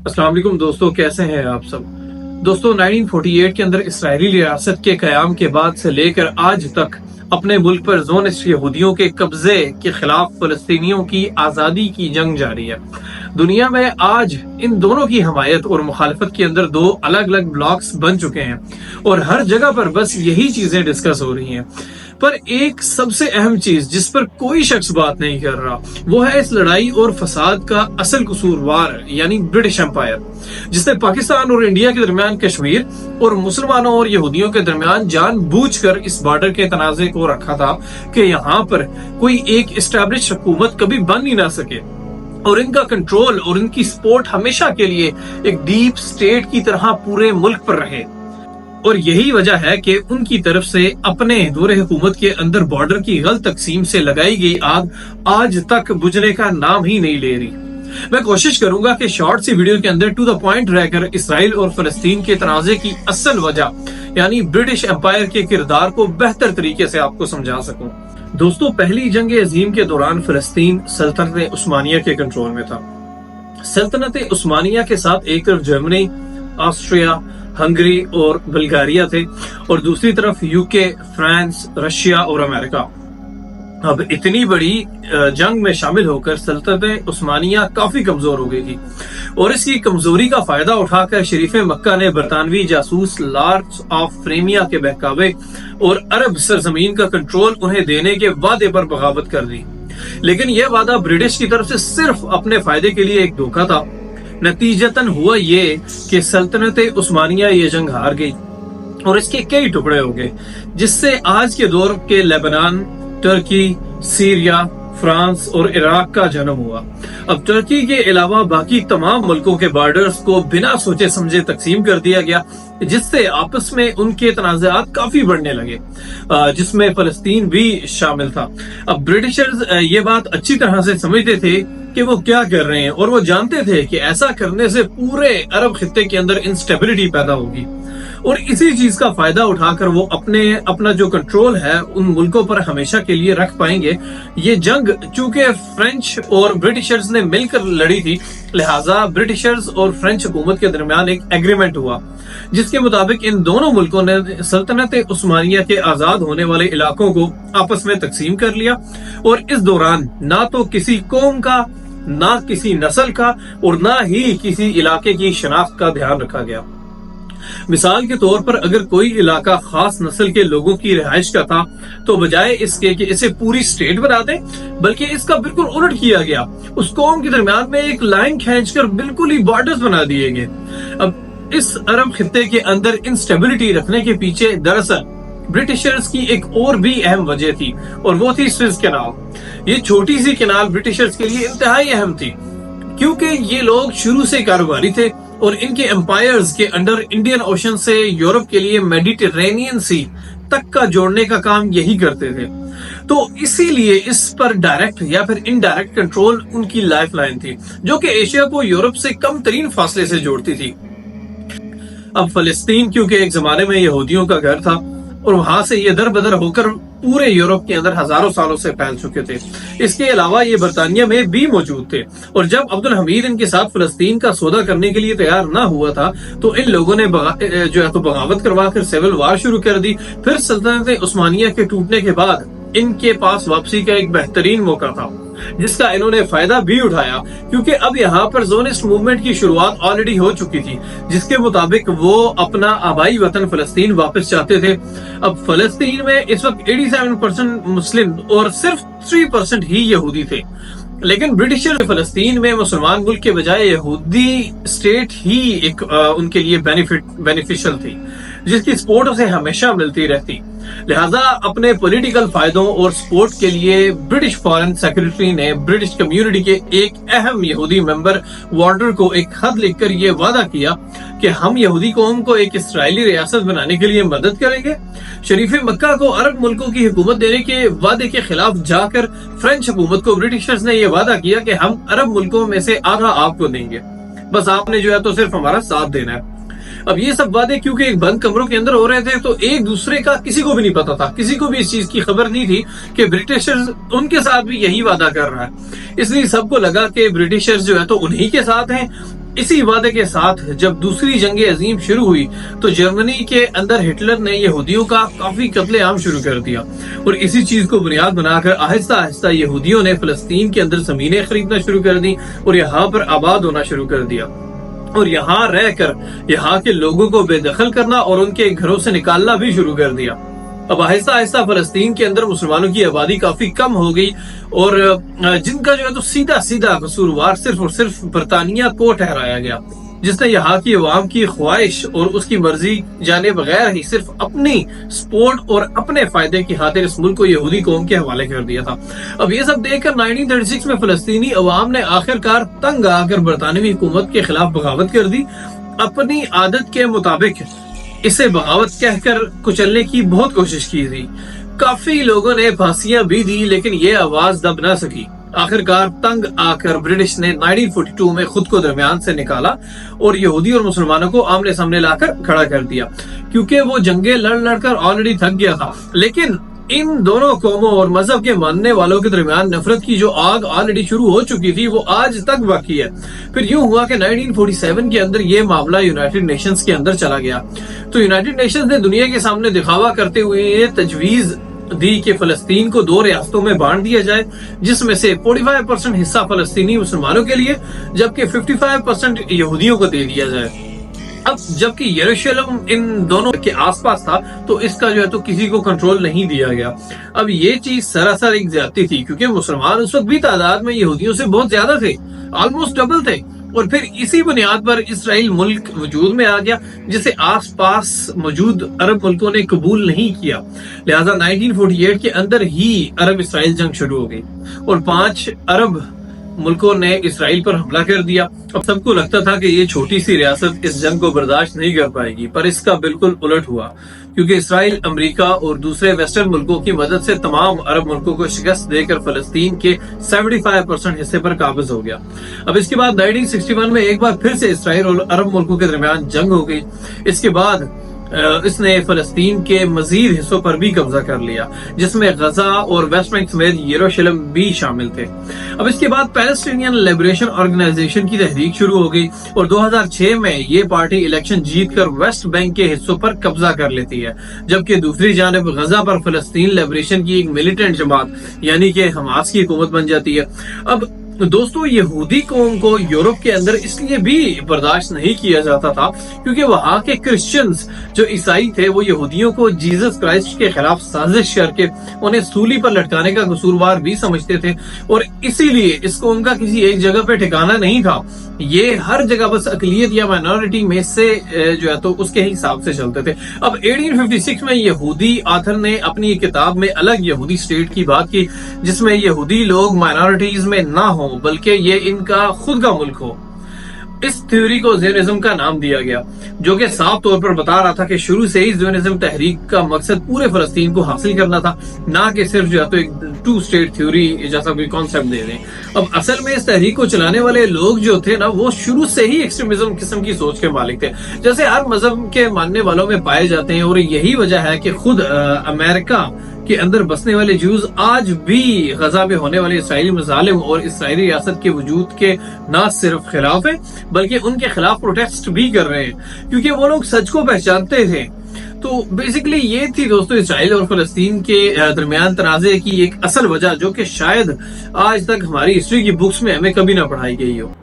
अस्सलाम वालेकुम दोस्तों, कैसे हैं आप सब। दोस्तों 1948 के अंदर इसराइली रियासत के कयाम के बाद से लेकर आज तक अपने मुल्क पर ज़ोनिस्ट यहूदियों के कब्जे के खिलाफ फलस्तीनियों की आज़ादी की जंग जारी है। दुनिया में आज इन दोनों की हमायत और मुखालफत के अंदर दो अलग अलग ब्लॉक्स बन चुके हैं और हर जगह पर बस यही चीजें डिस्कस हो रही हैं। पर एक सबसे अहम चीज जिस पर कोई शख्स बात नहीं कर रहा वो है इस लड़ाई और फसाद का असल कसूरवार यानी ब्रिटिश एम्पायर, जिसने पाकिस्तान और इंडिया के दरमियान कश्मीर और मुसलमानों और यहूदियों के दरमियान जानबूझकर इस बॉर्डर के तनाज़े को रखा था कि यहाँ पर कोई एक एस्टैब्लिश हुकूमत कभी बन ही ना सके और इनका कंट्रोल और इनकी सपोर्ट हमेशा के लिए एक डीप स्टेट की तरह पूरे मुल्क पर रहे। और यही वजह है कि उनकी तरफ से अपने दौरे हुकूमत के अंदर बॉर्डर की गलत तकसीम से लगाई गई आग आज तक बुझने का नाम ही नहीं ले रही। मैं कोशिश करूंगा कि शॉर्ट सी वीडियो के अंदर टू द पॉइंट रहकर इसराइल और फलस्तीन के तनाज़े की असल वजह यानी ब्रिटिश एम्पायर के किरदार को बेहतर तरीके से आपको समझा सकूं। दोस्तों, पहली जंग अजीम के दौरान फलस्तीन सल्तनत उस्मानिया के कंट्रोल में था। सल्तनत उस्मानिया के साथ एक तरफ जर्मनी, ऑस्ट्रिया, हंगरी और बुल्गारिया थे और दूसरी तरफ यूके, फ्रांस, रशिया और अमेरिका। अब इतनी बड़ी जंग में शामिल होकर सल्तनत उस्मानिया काफी कमजोर हो गई थी और इसकी कमजोरी का फायदा उठाकर शरीफ मक्का ने बरतानवी जासूस लॉर्ड्स ऑफ फ्रेमिया के बहकावे और अरब सरजमीन का कंट्रोल उन्हें देने के वादे पर बगावत कर दी। लेकिन यह वादा ब्रिटिश की तरफ से सिर्फ अपने फायदे के लिए एक धोखा था। नतीजतन हुआ ये कि सल्तनत उस्मानिया ये जंग हार गई और इसके कई टुकड़े हो गए, जिससे आज के दौर के लेबनान, टर्की, सीरिया, फ्रांस और इराक का जन्म हुआ। अब टर्की के अलावा बाकी तमाम मुल्कों के बॉर्डर्स को बिना सोचे समझे तकसीम कर दिया गया, जिससे आपस में उनके तनाज़ात काफी बढ़ने लगे, जिसमें फलस्तीन भी शामिल था। अब ब्रिटिशर्स ये बात अच्छी तरह से समझते थे कि वो क्या कर रहे हैं और वो जानते थे कि ऐसा करने से पूरे अरब खित्ते के अंदर इंस्टेबिलिटी पैदा होगी और इसी चीज का फायदा उठाकर वो अपना जो कंट्रोल है उन मुल्कों पर हमेशा के लिए रख पाएंगे। ये जंग चूंकि फ्रेंच और ब्रिटिशर्स ने मिलकर लड़ी थी, लिहाजा ब्रिटिशर्स और फ्रेंच हुकूमत के दरमियान एक एग्रीमेंट हुआ जिसके मुताबिक इन दोनों मुल्कों ने सल्तनत उस्मानिया के आजाद होने वाले इलाकों को आपस में तकसीम कर लिया और इस दौरान ना तो किसी कौम का, ना किसी नस्ल का और ना ही किसी इलाके की शनाख्त का ध्यान रखा गया। मिसाल के तौर पर अगर कोई इलाका खास नस्ल के लोगों की रिहाइश का था तो बजाय इसके कि इसे पूरी स्टेट बना दें, बल्कि इसका बिल्कुल उलट किया गया। उस कौम के दरमियान में एक लाइन खींचकर बिल्कुल ही बॉर्डर्स बना दिए गए। अब इस अरब खित्ते के अंदर इंस्टेबिलिटी रखने के पीछे दरअसल ब्रिटिशर्स की एक और भी अहम वजह थी और वो थी स्विस कैनाल। ये छोटी सी कैनाल ब्रिटिशर्स के लिए इंतहाई अहम थी क्योंकि ये लोग शुरू से कारोबारी थे और इनके एम्पायर्स के अंडर इंडियन ओशन से यूरोप के लिए मेडिटेरेनियन सी तक का जोड़ने का काम यही करते थे। तो इसीलिए इस पर डायरेक्ट या फिर इनडायरेक्ट कंट्रोल उनकी लाइफ लाइन थी, जो कि एशिया को यूरोप से कम तरीन फासले से जोड़ती थी। अब फलस्तीन क्योंकि एक जमाने में यहूदियों का घर था और वहां से ये दर बदर होकर पूरे यूरोप के अंदर हजारों सालों से फैल चुके थे। इसके अलावा ये बरतानिया में भी मौजूद थे और जब अब्दुल हमीद इनके साथ फलस्तीन का सौदा करने के लिए तैयार ना हुआ था तो इन लोगों ने बगावत करवाकर सिविल वार शुरू कर दी। फिर सल्तनत उस्मानिया के टूटने के बाद इनके पास वापसी का एक बेहतरीन मौका था जिसका इन्होंने फायदा भी उठाया, क्योंकि अब यहाँ पर ज़ोनिस्ट मूवमेंट की शुरुआत ऑलरेडी हो चुकी थी, जिसके मुताबिक वो अपना आबाई वतन फलस्तीन वापस चाहते थे। अब फलस्तीन में इस वक्त 87% मुस्लिम और सिर्फ 3% ही यहूदी थे, लेकिन ब्रिटिशर फलस्तीन में मुसलमान मुल्क के बजाय यहूदी स्टेट ही एक उनके लिए बेनिफिशियल थी, जिसकी सपोर्ट उसे हमेशा मिलती रहती। लिहाजा अपने पॉलिटिकल फायदों और सपोर्ट के लिए ब्रिटिश फॉरेन सेक्रेटरी ने ब्रिटिश कम्युनिटी के एक अहम यहूदी मेंबर वार्डर को एक खत लिखकर ये वादा किया कि हम यहूदी कौम को एक इस्राएली रियासत बनाने के लिए मदद करेंगे। शरीफ मक्का को अरब मुल्कों की हुकूमत देने के वादे के खिलाफ जाकर फ्रेंच हुकूमत को ब्रिटिशर्स ने यह वादा किया कि हम अरब मुल्कों में से आधा आपको देंगे, बस आपने जो है तो सिर्फ हमारा साथ देना है। अब ये सब वादे क्योंकि एक बंद कमरों के अंदर हो रहे थे तो एक दूसरे का किसी को भी नहीं पता था, किसी को भी इस चीज की खबर नहीं थी कि ब्रिटिशर्स उनके साथ भी यही वादा कर रहा है। इसलिए सबको लगा कि ब्रिटिशर्स जो है तो उन्हीं के साथ हैं। اسی وعدے کے ساتھ جب دوسری جنگ عظیم شروع ہوئی تو جرمنی کے اندر ہٹلر نے یہودیوں کا کافی قتل عام شروع کر دیا، اور اسی چیز کو بنیاد بنا کر آہستہ آہستہ یہودیوں نے فلسطین کے اندر زمینیں خریدنا شروع کر دی اور یہاں پر آباد ہونا شروع کر دیا، اور یہاں رہ کر یہاں کے لوگوں کو بے دخل کرنا اور ان کے گھروں سے نکالنا بھی شروع کر دیا۔ اب آہستہ آہستہ فلسطین کے اندر مسلمانوں کی آبادی کافی کم ہو گئی، اور جن کا جو ہے تو سیدھا قصوروار صرف اور صرف برطانیہ کو ٹھہرایا گیا، جس نے یہاں کی عوام کی خواہش اور اس کی مرضی جانے بغیر ہی صرف اپنی سپورٹ اور اپنے فائدے کی خاطر اس ملک کو یہودی قوم کے حوالے کر دیا تھا۔ اب یہ سب دیکھ کر 1936 میں فلسطینی عوام نے آخرکار تنگ آ کر برطانوی حکومت کے خلاف بغاوت کر دی۔ اپنی عادت کے مطابق اسے بغاوت کہہ کر کچلنے کی بہت کوشش کی تھی، کافی لوگوں نے پھانسیاں بھی دی، لیکن یہ آواز دب نہ سکی۔ آخرکار تنگ آ کر برٹش نے 1942 میں خود کو درمیان سے نکالا اور یہودی اور مسلمانوں کو آمنے سامنے لا کر کھڑا کر دیا، کیونکہ وہ جنگیں لڑ کر آلریڈی تھک گیا تھا۔ لیکن ان دونوں قوموں اور مذہب کے ماننے والوں کے درمیان نفرت کی جو آگ آلریڈی شروع ہو چکی تھی وہ آج تک باقی ہے۔ پھر یوں ہوا کہ 1947 کے اندر یہ معاملہ یونائٹڈ نیشنز کے اندر چلا گیا، تو یونائٹڈ نیشنز نے دنیا کے سامنے دکھاوا کرتے ہوئے یہ تجویز دی کہ فلسطین کو 2 ریاستوں میں بانٹ دیا جائے، جس میں سے 45% حصہ فلسطینی مسلمانوں کے لیے جبکہ 55% یہودیوں کو دے دیا جائے۔ اب جبکہ یروشلم ان دونوں کے آس پاس تھا تو اس کا جو ہے تو کسی کو کنٹرول نہیں دیا گیا۔ اب یہ چیز سراسر ایک زیادتی تھی، کیونکہ مسلمان اس وقت بھی تعداد میں یہودیوں سے بہت زیادہ تھے، آلموسٹ ڈبل تھے، اور پھر اسی بنیاد پر اسرائیل ملک وجود میں آ گیا، جسے آس پاس موجود عرب ملکوں نے قبول نہیں کیا۔ لہٰذا 1948 کے اندر ہی عرب اسرائیل جنگ شروع ہو گئی اور 5 عرب ملکوں نے اسرائیل پر حملہ کر دیا۔ اب سب کو لگتا تھا کہ یہ چھوٹی سی ریاست اس جنگ کو برداشت نہیں کر پائے گی، پر اس کا بالکل الٹ ہوا، کیونکہ اسرائیل امریکہ اور دوسرے ویسٹرن ملکوں کی مدد سے تمام عرب ملکوں کو شکست دے کر فلسطین کے 75% حصے پر قابض ہو گیا۔ اب اس کے بعد 1961 میں ایک بار پھر سے اسرائیل اور عرب ملکوں کے درمیان جنگ ہو گئی۔ اس کے بعد اس نے فلسطین کے مزید حصوں پر بھی قبضہ کر لیا، جس میں غزہ اور ویسٹ بینک سمیت یروشلم بھی شامل تھے۔ اب اس کے بعد پیلسٹینین لبریشن آرگنائزیشن کی تحریک شروع ہو گئی، اور 2006 میں یہ پارٹی الیکشن جیت کر ویسٹ بینک کے حصوں پر قبضہ کر لیتی ہے، جبکہ دوسری جانب غزہ پر فلسطین لبریشن کی ایک ملیٹنٹ جماعت یعنی کہ حماس کی حکومت بن جاتی ہے۔ اب دوستو، یہودی قوم کو یورپ کے اندر اس لیے بھی برداشت نہیں کیا جاتا تھا کیونکہ وہاں کے کرسچنز جو عیسائی تھے وہ یہودیوں کو جیزس کرائسٹ کے خلاف سازش کر کے انہیں سولی پر لٹکانے کا قصوروار بھی سمجھتے تھے، اور اسی لیے اس قوم کا کسی ایک جگہ پہ ٹھکانہ نہیں تھا، یہ ہر جگہ بس اقلیت یا مائنورٹی میں سے جو ہے تو اس کے حساب سے چلتے تھے۔ اب 1856 میں یہودی آتھر نے اپنی کتاب میں الگ یہودی اسٹیٹ کی بات کی، جس میں یہودی لوگ مائنورٹیز میں نہ ہوں بلکہ یہ ان کا خود کا ملک ہو۔ اس تھیوری کو زیونزم کا نام دیا گیا، جو کہ صاف طور پر بتا رہا تھا کہ شروع سے ہی زیونزم تحریک کا مقصد پورے فلسطین کو حاصل کرنا تھا، نہ کہ صرف جو ہے تو ایک 2 اسٹیٹ تھیوری جیسا کوئی کانسیپٹ دے دیں۔ اب اصل میں اس تحریک کو چلانے والے لوگ جو تھے نا، وہ شروع سے ہی ایکسٹریمزم قسم کی سوچ کے مالک تھے، جیسے ہر مذہب کے ماننے والوں میں پائے جاتے ہیں، اور یہی وجہ ہے کہ خود امریکہ کے اندر بسنے والے جوز آج بھی غزہ میں ہونے والے اسرائیلی مظالم اور اسرائیلی ریاست کے وجود کے نہ صرف خلاف ہیں بلکہ ان کے خلاف پروٹیسٹ بھی کر رہے ہیں، کیونکہ وہ لوگ سچ کو پہچانتے تھے۔ تو بیسیکلی یہ تھی دوستو اسرائیل اور فلسطین کے درمیان تنازع کی ایک اصل وجہ، جو کہ شاید آج تک ہماری ہسٹری کی بکس میں ہمیں کبھی نہ پڑھائی گئی ہو۔